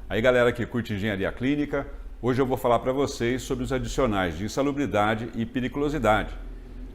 Aí galera que curte engenharia clínica, hoje eu vou falar para vocês sobre os adicionais de insalubridade e periculosidade.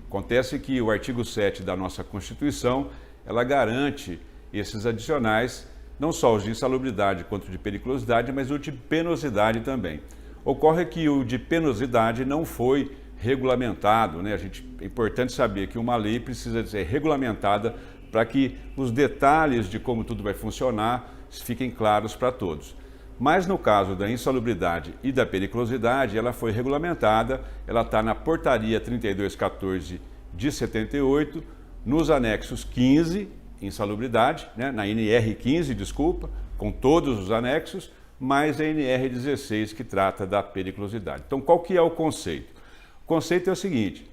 Acontece que o artigo 7 da nossa Constituição, ela garante esses adicionais, não só os de insalubridade quanto de periculosidade, mas o de penosidade também. Ocorre que o de penosidade não foi regulamentado, né? É importante saber que uma lei precisa ser regulamentada para que os detalhes de como tudo vai funcionar fiquem claros para todos. Mas no caso da insalubridade e da periculosidade, ela foi regulamentada, ela está na Portaria 3214 de 78, nos anexos 15, insalubridade, né? Na NR 15, desculpa, com todos os anexos, mais a NR 16 que trata da periculosidade. Então qual que é o conceito? O conceito é o seguinte: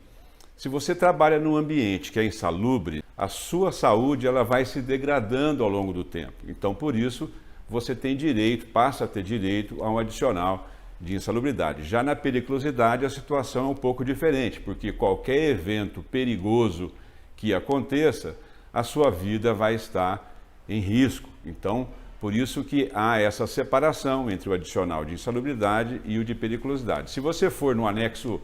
se você trabalha num ambiente que é insalubre, a sua saúde ela vai se degradando ao longo do tempo. Então por isso você tem direito, passa a ter direito a um adicional de insalubridade. Já na periculosidade a situação é um pouco diferente, porque qualquer evento perigoso que aconteça, a sua vida vai estar em risco. Então, por isso que há essa separação entre o adicional de insalubridade e o de periculosidade. Se você for no anexo,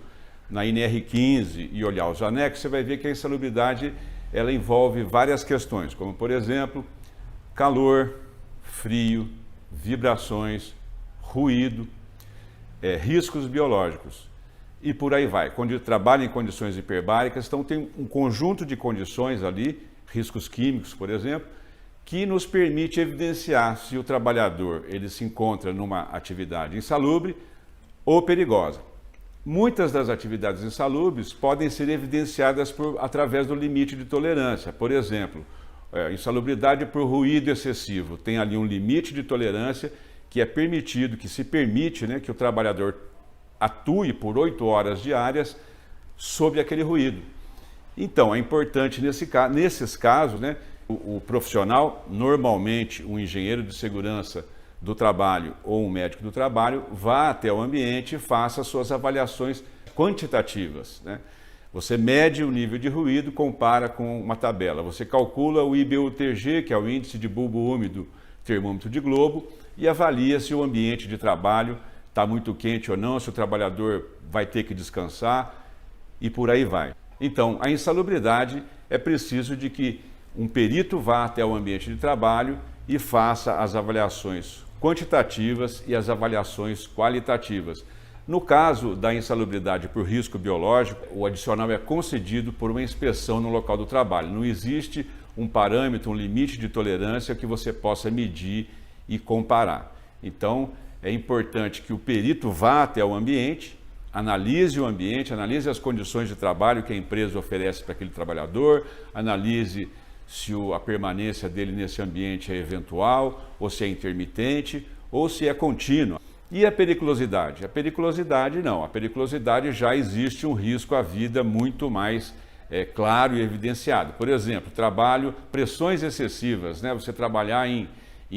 na NR 15 e olhar os anexos, você vai ver que a insalubridade ela envolve várias questões, como por exemplo, calor, frio, vibrações, ruído, riscos biológicos e por aí vai. Quando trabalha em condições hiperbáricas, então tem um conjunto de condições ali, riscos químicos, por exemplo, que nos permite evidenciar se o trabalhador ele se encontra numa atividade insalubre ou perigosa. Muitas das atividades insalubres podem ser evidenciadas através do limite de tolerância. Por exemplo, insalubridade por ruído excessivo. Tem ali um limite de tolerância que é permitido, que se permite, né, que o trabalhador atue por 8 horas diárias sob aquele ruído. Então, é importante nesses casos, né, o profissional, normalmente um engenheiro de segurança do trabalho ou um médico do trabalho, vá até o ambiente e faça suas avaliações quantitativas, né? Você mede o nível de ruído, compara com uma tabela. Você calcula o IBUTG, que é o índice de bulbo úmido termômetro de globo, e avalia se o ambiente de trabalho está muito quente ou não, se o trabalhador vai ter que descansar e por aí vai. Então, a insalubridade é preciso de que um perito vá até o ambiente de trabalho e faça as avaliações quantitativas e as avaliações qualitativas. No caso da insalubridade por risco biológico, o adicional é concedido por uma inspeção no local do trabalho. Não existe um parâmetro, um limite de tolerância que você possa medir e comparar. Então, é importante que o perito vá até o ambiente, analise o ambiente, analise as condições de trabalho que a empresa oferece para aquele trabalhador, analise se a permanência dele nesse ambiente é eventual, ou se é intermitente, ou se é contínua. E a periculosidade? A periculosidade não. A periculosidade já existe um risco à vida muito mais claro e evidenciado. Por exemplo, pressões excessivas, né? Você trabalhar em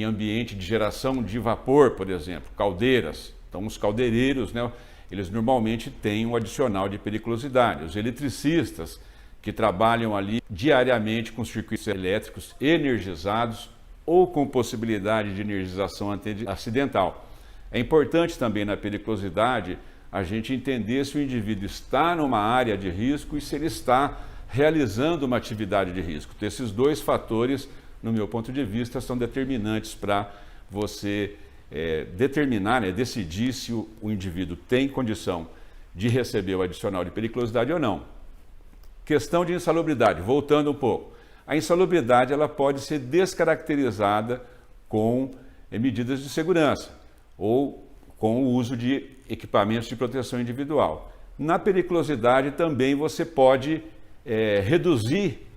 ambiente de geração de vapor, por exemplo, caldeiras. Então, os caldeireiros, né, eles normalmente têm um adicional de periculosidade. Os eletricistas, que trabalham ali diariamente com circuitos elétricos energizados ou com possibilidade de energização acidental. É importante também na periculosidade a gente entender se o indivíduo está numa área de risco e se ele está realizando uma atividade de risco. Então, esses dois fatores, no meu ponto de vista, são determinantes para você determinar, né, decidir se o indivíduo tem condição de receber o adicional de periculosidade ou não. Questão de insalubridade, voltando um pouco. A insalubridade ela pode ser descaracterizada com medidas de segurança ou com o uso de equipamentos de proteção individual. Na periculosidade também você pode reduzir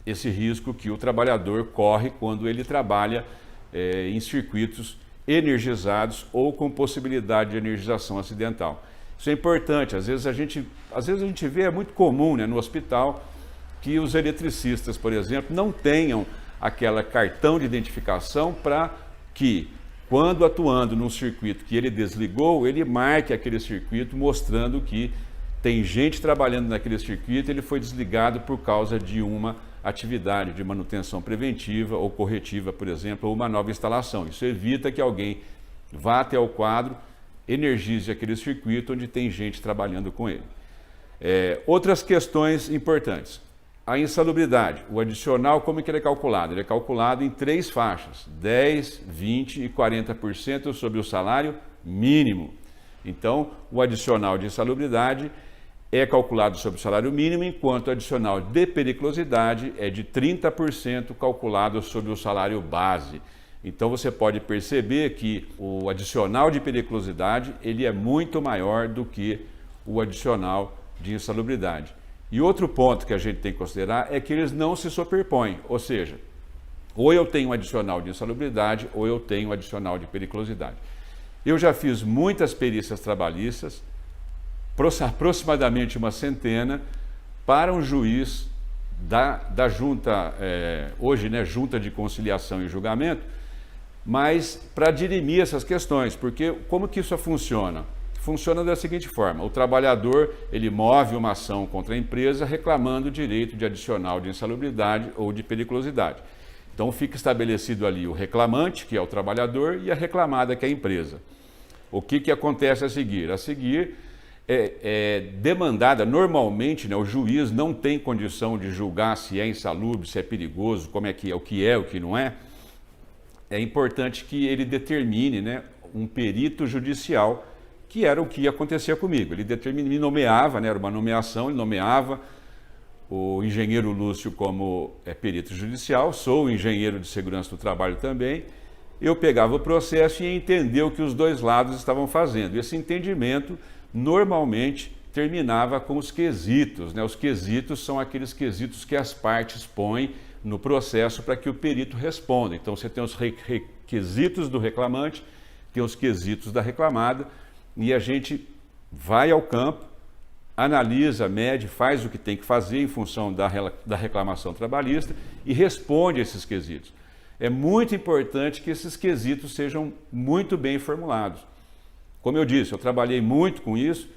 esse risco que o trabalhador corre quando ele trabalha em circuitos energizados ou com possibilidade de energização acidental. Isso é importante, às vezes a gente vê, é muito comum, né, no hospital, que os eletricistas, por exemplo, não tenham aquela cartão de identificação para que, quando atuando num circuito que ele desligou, ele marque aquele circuito mostrando que tem gente trabalhando naquele circuito, ele foi desligado por causa de uma atividade de manutenção preventiva ou corretiva, por exemplo, ou uma nova instalação. Isso evita que alguém vá até o quadro, energize aquele circuito onde tem gente trabalhando com ele. Outras questões importantes. A insalubridade, o adicional, como é que ele é calculado? Ele é calculado em 3 faixas, 10%, 20% e 40% sobre o salário mínimo. Então, o adicional de insalubridade é calculado sobre o salário mínimo, enquanto o adicional de periculosidade é de 30% calculado sobre o salário base. Então, você pode perceber que o adicional de periculosidade ele é muito maior do que o adicional de insalubridade. E outro ponto que a gente tem que considerar é que eles não se superpõem, ou seja, ou eu tenho um adicional de insalubridade ou eu tenho um adicional de periculosidade. Eu já fiz muitas perícias trabalhistas, aproximadamente uma centena, para um juiz da junta, hoje, né, Junta de Conciliação e Julgamento, mas para dirimir essas questões, porque como que isso funciona? Funciona da seguinte forma: o trabalhador ele move uma ação contra a empresa reclamando o direito de adicional de insalubridade ou de periculosidade. Então fica estabelecido ali o reclamante, que é o trabalhador, e a reclamada, que é a empresa. O que acontece a seguir? A seguir é demandada, normalmente, né, o juiz não tem condição de julgar se é insalubre, se é perigoso, como é, o que não é. É importante que ele determine, né, um perito judicial, que era o que acontecia comigo. Ele nomeava, né, era uma nomeação, ele nomeava o engenheiro Lúcio como perito judicial, sou engenheiro de segurança do trabalho também. Eu pegava o processo e ia entender o que os dois lados estavam fazendo. Esse entendimento, normalmente, terminava com os quesitos, né? Os quesitos são aqueles quesitos que as partes põem no processo para que o perito responda. Então, você tem os requisitos do reclamante, tem os quesitos da reclamada, e a gente vai ao campo, analisa, mede, faz o que tem que fazer em função da reclamação trabalhista e responde esses quesitos. É muito importante que esses quesitos sejam muito bem formulados. Como eu disse, eu trabalhei muito com isso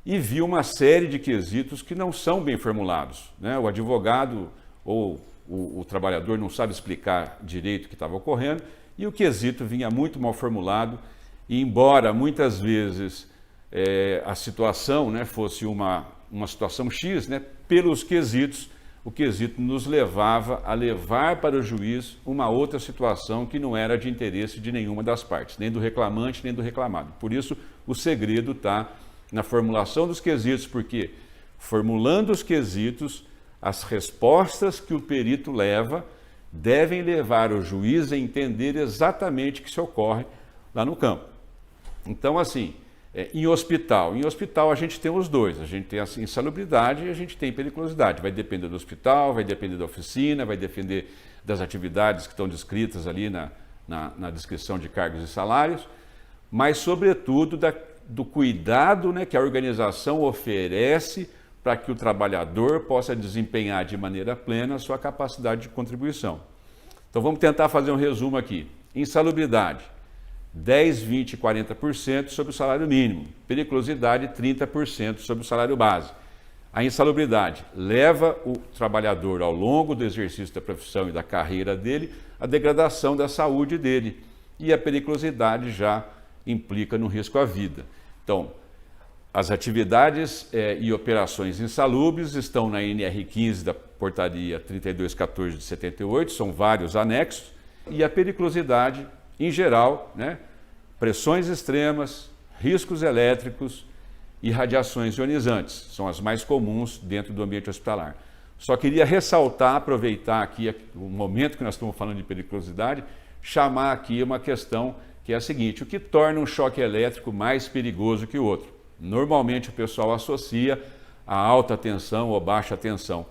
e vi uma série de quesitos que não são bem formulados, né? O advogado ou o trabalhador não sabe explicar direito o que estava ocorrendo e o quesito vinha muito mal formulado. E embora muitas vezes a situação, né, fosse uma situação X, né, pelos quesitos, o quesito nos levava a levar para o juiz uma outra situação que não era de interesse de nenhuma das partes, nem do reclamante, nem do reclamado. Por isso, o segredo está na formulação dos quesitos, porque formulando os quesitos, as respostas que o perito leva devem levar o juiz a entender exatamente o que se ocorre lá no campo. Então, assim, em hospital a gente tem os dois, a gente tem a insalubridade e a gente tem periculosidade. Vai depender do hospital, vai depender da oficina, vai depender das atividades que estão descritas ali na descrição de cargos e salários, mas, sobretudo, do cuidado, né, que a organização oferece para que o trabalhador possa desempenhar de maneira plena a sua capacidade de contribuição. Então, vamos tentar fazer um resumo aqui. Insalubridade: 10%, 20% e 40% sobre o salário mínimo. Periculosidade, 30% sobre o salário base. A insalubridade leva o trabalhador, ao longo do exercício da profissão e da carreira dele, à degradação da saúde dele. E a periculosidade já implica no risco à vida. Então, as atividades e operações insalubres estão na NR15 da Portaria 3214 de 78, são vários anexos, e a periculosidade, em geral, né, pressões extremas, riscos elétricos e radiações ionizantes, são as mais comuns dentro do ambiente hospitalar. Só queria ressaltar, aproveitar aqui o momento que nós estamos falando de periculosidade, chamar aqui uma questão que é a seguinte: o que torna um choque elétrico mais perigoso que o outro? Normalmente o pessoal associa a alta tensão ou baixa tensão,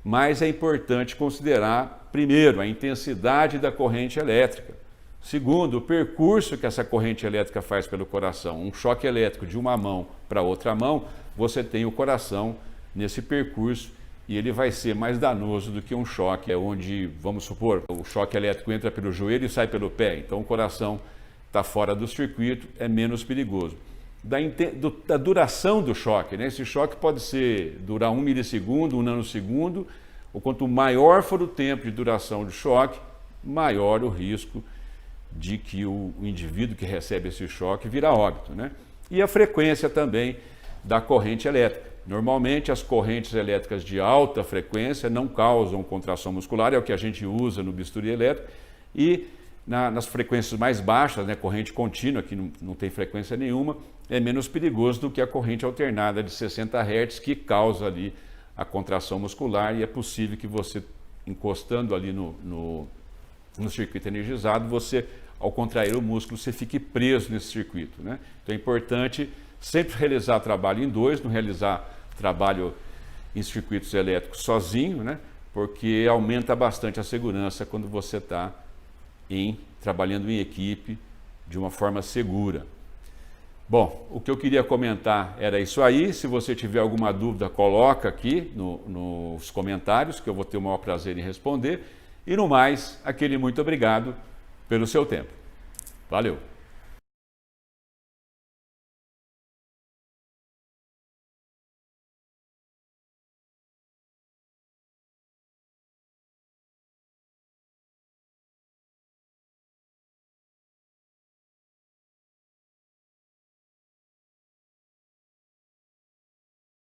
mas é importante considerar, primeiro, a intensidade da corrente elétrica. Segundo, o percurso que essa corrente elétrica faz pelo coração. Um choque elétrico de uma mão para outra mão, você tem o coração nesse percurso e ele vai ser mais danoso do que um choque onde, vamos supor, o choque elétrico entra pelo joelho e sai pelo pé. Então o coração está fora do circuito, é menos perigoso. Da duração do choque, né? Esse choque pode durar 1 milissegundo, 1 nanosegundo, ou quanto maior for o tempo de duração do choque, maior o risco de que o indivíduo que recebe esse choque vira óbito, né? E a frequência também da corrente elétrica. Normalmente as correntes elétricas de alta frequência não causam contração muscular, é o que a gente usa no bisturi elétrico, e nas frequências mais baixas, né, corrente contínua, que não tem frequência nenhuma, é menos perigoso do que a corrente alternada de 60 Hz, que causa ali a contração muscular, e é possível que você, encostando ali no circuito energizado, você, ao contrair o músculo, você fique preso nesse circuito, né? Então é importante sempre realizar trabalho em dois, não realizar trabalho em circuitos elétricos sozinho, né? Porque aumenta bastante a segurança quando você está trabalhando em equipe de uma forma segura. Bom, o que eu queria comentar era isso aí. Se você tiver alguma dúvida, coloca aqui nos comentários, que eu vou ter o maior prazer em responder. E no mais, aquele muito obrigado pelo seu tempo. Valeu!